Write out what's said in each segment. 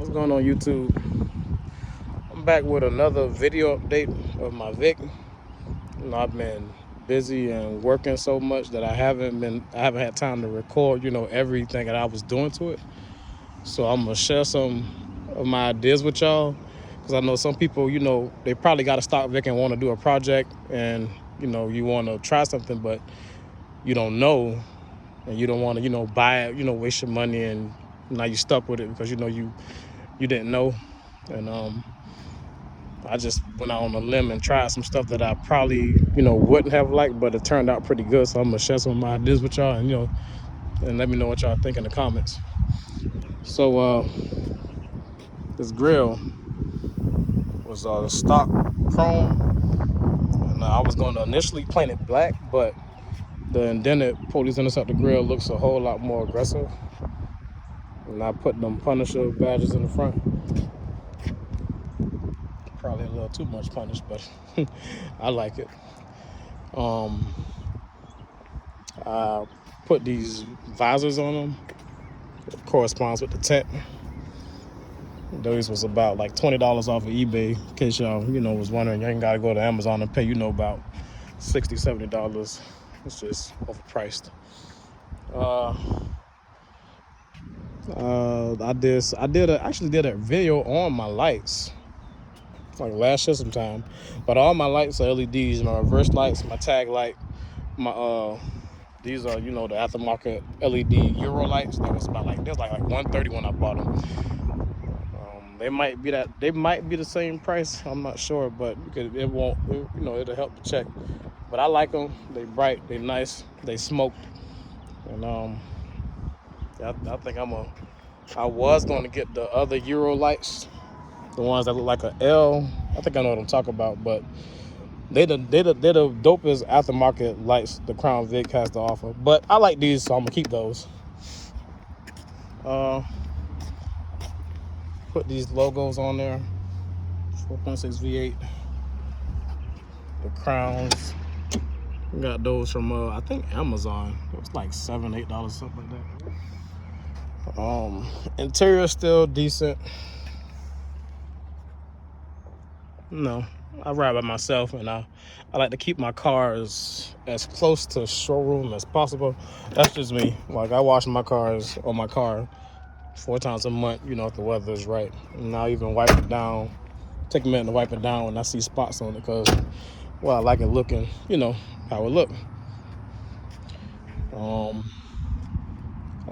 What's going on, YouTube? I'm back with another video update of my Vic. I've been busy and working so much that I haven't had time to record, everything that I was doing to it. So I'm gonna share some of my ideas with y'all, because I know some people, they probably got a stock Vic and want to do a project, and you want to try something, but you don't know, and you don't want to, buy it, waste your money, and now you stuck with it because you didn't know. And I just went out on a limb and tried some stuff that I probably, wouldn't have liked, but it turned out pretty good. So I'm gonna share some of my ideas with y'all, and let me know what y'all think in the comments. So this grill was stock chrome, and I was going to initially paint it black, but the indented police interceptor grill looks a whole lot more aggressive, and I put them Punisher badges in the front. Probably a little too much punish, but I like it. I put these visors on them. It corresponds with the tent. Those was about like $20 off of eBay. In case y'all, was wondering, you ain't gotta go to Amazon and pay, about $60, $70. It's just overpriced. I actually did a video on my lights, like last year sometime. But all my lights are LEDs. My reverse lights, my tag light, my these are, the aftermarket LED Euro lights. They was like $130 when I bought them. They might be the same price. I'm not sure, but it'll help to check. But I like them. They bright, they nice, they smoked, and I think I was going to get the other Euro lights, the ones that look like an L. I think I know what I'm talking about, but they're the dopest aftermarket lights the Crown Vic has to offer. But I like these, so I'm gonna keep those. Put these logos on there. 4.6 V8. The crowns. We got those from I think Amazon. It was like $7, $8, something like that. Interior still decent. No, I ride by myself, and I like to keep my cars as close to showroom as possible. That's just me. Like, I wash my car 4 times a month, if the weather is right. And I'll even wipe it down, take a minute to wipe it down when I see spots on it, because, I like it looking, how it look.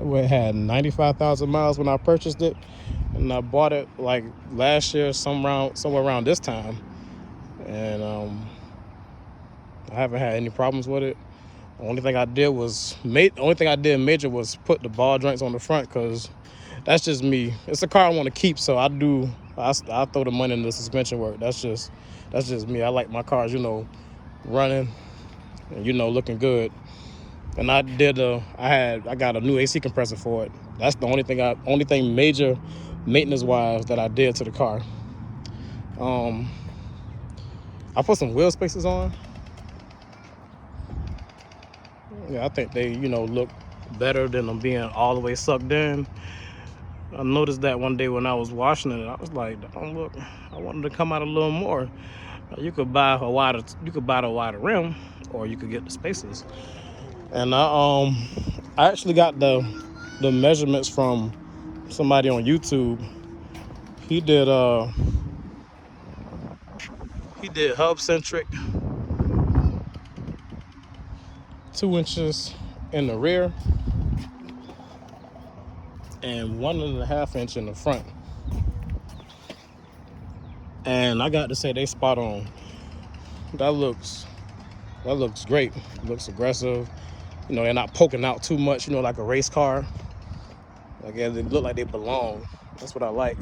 It had 95,000 miles when I purchased it, and I bought it like last year, somewhere around this time. And I haven't had any problems with it. The only thing I did major was put the ball joints on the front, because that's just me. It's a car I want to keep, so I throw the money in the suspension work. That's just me. I like my cars, running and looking good. And I got a new AC compressor for it. That's the only thing major maintenance wise that I did to the car. I put some wheel spacers on. Yeah, I think they, look better than them being all the way sucked in. I noticed that one day when I was washing it, I was like, oh, look, I wanted to come out a little more. You could buy the wider rim, or you could get the spacers. And I actually got the measurements from somebody on YouTube. He did hub centric, 2 inches in the rear and 1.5 inch in the front. And I got to say, they spot on. That looks great. It looks aggressive. They're not poking out too much, like a race car. Like, yeah, they look like they belong. That's what I like.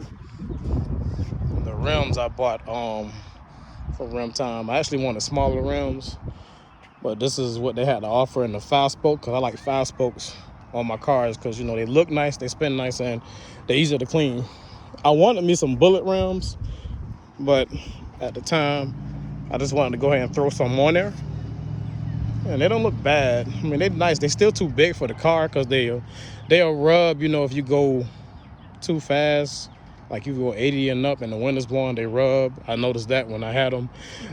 The rims I bought for Rim Time. I actually wanted smaller rims, but this is what they had to offer in the 5-spoke, because I like 5 spokes on my cars, because they look nice, they spin nice, and they're easy to clean. I wanted me some bullet rims, but at the time I just wanted to go ahead and throw some on there, and they don't look bad. I mean, they're nice. They're still too big for the car, because they'll rub, if you go too fast Like you go 80 and up and the wind is blowing, they rub. I noticed that when I had them.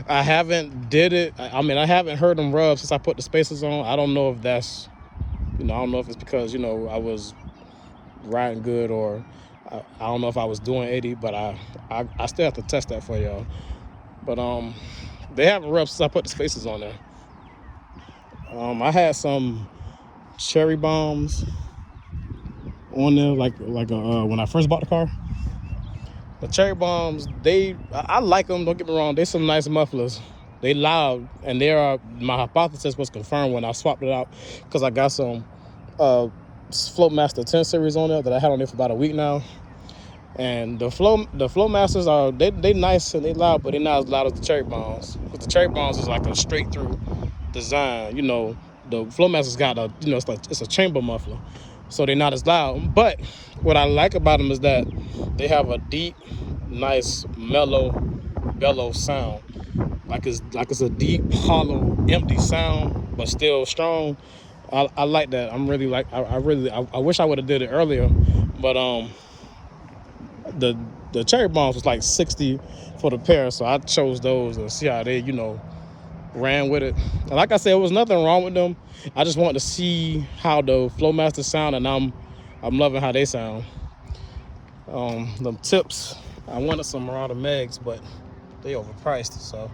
I haven't did it. I mean, I haven't heard them rub since I put the spacers on. I don't know if that's, I don't know if it's because, I was riding good, or I don't know if I was doing 80, but I still have to test that for y'all. But they haven't rubbed since I put the spacers on there. I had some cherry bombs on there, like when I first bought the car. The cherry bombs, I like them. Don't get me wrong. They some nice mufflers. They loud, and my hypothesis was confirmed when I swapped it out, because I got some Flowmaster 10 series on there that I had on there for about a week now. And the Flowmasters are they nice and they loud, but they're not as loud as the cherry bombs. Because the cherry bombs is like a straight through design. The Flowmaster's got it's a chamber muffler, so they're not as loud. But what I like about them is that they have a deep, nice, mellow, bellow sound. Like it's a deep, hollow, empty sound, but still strong. I like that. I'm really like I wish I would have did it earlier, but the cherry bombs was like $60 for the pair, so I chose those and see how they ran with it. And like I said, there was nothing wrong with them. I just wanted to see how the Flowmaster sound, and I'm loving how they sound. Them tips, I wanted some Marauder Megs, but they overpriced, so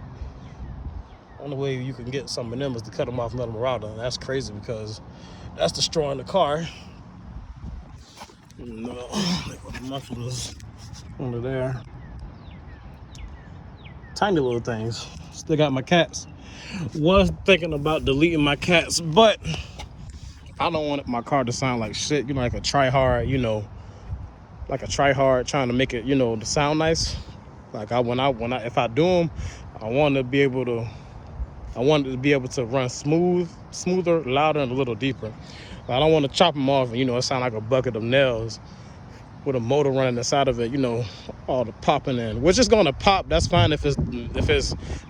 only way you can get some of them is to cut them off another Marauder, and that's crazy because that's destroying the car. No, the mufflers under there, tiny little things. Still got my cats. Was thinking about deleting my cats, but I don't want my car to sound like shit. Like a try-hard, like a try-hard trying to make it, to sound nice. Like if I do them, I want it to be able to run smoother, louder, and a little deeper. I don't want to chop them off and it sound like a bucket of nails with a motor running inside of it. All the popping in, which is going to pop. That's fine if it's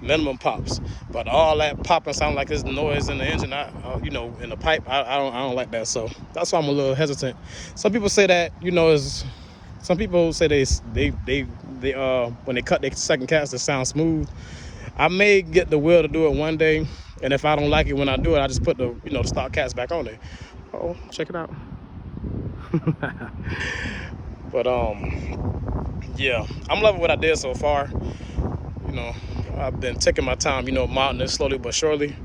minimum pops, but all that popping sound like it's noise in the engine, in the pipe. I don't like that, so that's why I'm a little hesitant. Some people say that some people say they when they cut their second cats, they sound smooth. I may get the will to do it one day, and if I don't like it when I do it, I just put the the stock cats back on there. Oh, check it out. But yeah, I'm loving what I did so far. I've been taking my time, mounting it slowly but surely.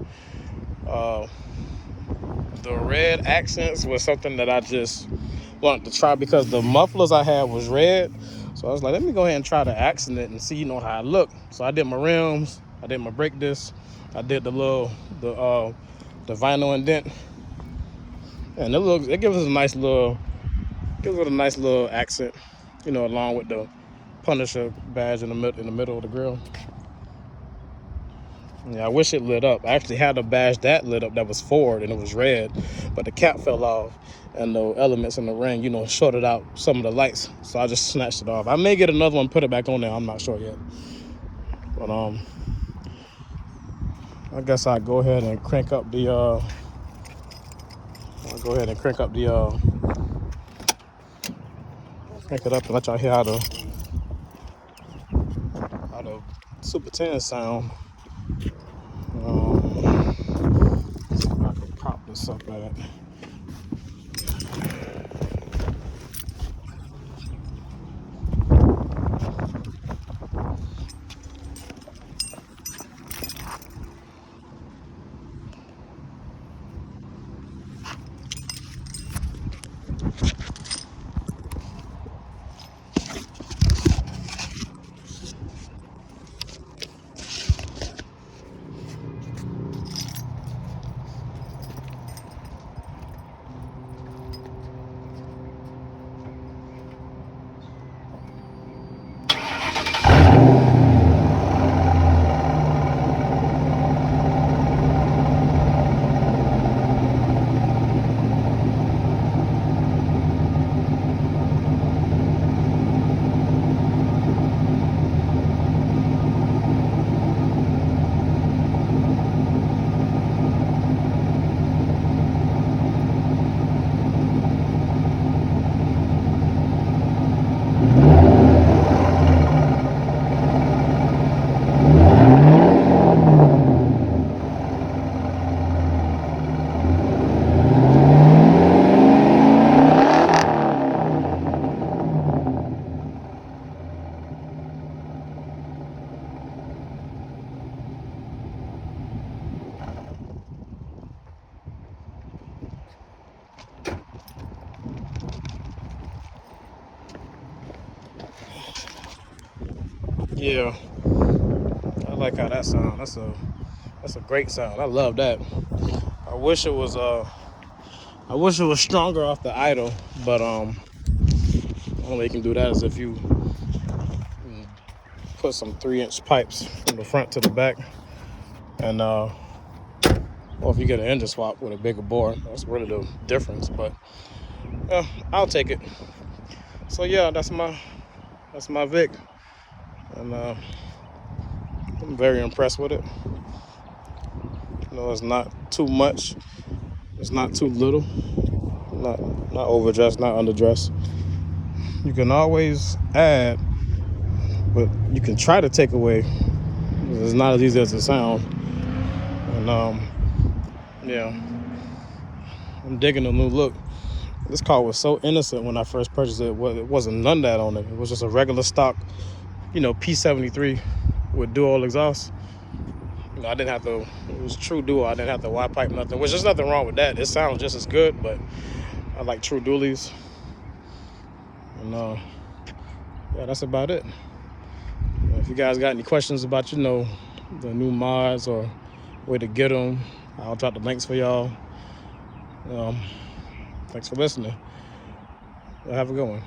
The red accents was something that I just wanted to try because the mufflers I had was red. So I was like, let me go ahead and try to accent it and see, how I look. So I did my rims, I did my brake disc, I did the vinyl indent, and it gives it a nice little accent, along with the Punisher badge in the middle of the grill. Yeah, I wish it lit up. I actually had a badge that lit up that was Ford and it was red, but the cap fell off and the elements in the ring, shorted out some of the lights. So I just snatched it off. I may get another one, put it back on there. I'm not sure yet. But I guess I'll go ahead and crank up the crank it up and let y'all hear how the Super 10 sound. See if I can pop this up at it. Yeah, I like how that sound. That's a great sound. I love that. I wish it was stronger off the idle, but the only way you can do that is if you put some 3-inch pipes from the front to the back, and or if you get an engine swap with a bigger bore. That's really the difference. But I'll take it. So yeah, that's my Vic, and I'm very impressed with it. You know, it's not too much, it's not too little, not overdressed, not underdressed. You can always add, but you can try to take away. It's not as easy as it sounds. And yeah, I'm digging the new look. This car was so innocent when I first purchased it. It wasn't none of that on it. It was just a regular stock, P73 with dual exhaust. I didn't have to. It was true dual. I didn't have to Y pipe nothing. Which there's nothing wrong with that. It sounds just as good, but I like true dualies. And yeah, that's about it. If you guys got any questions about the new mods or where to get them, I'll drop the links for y'all. Thanks for listening. Have a good one.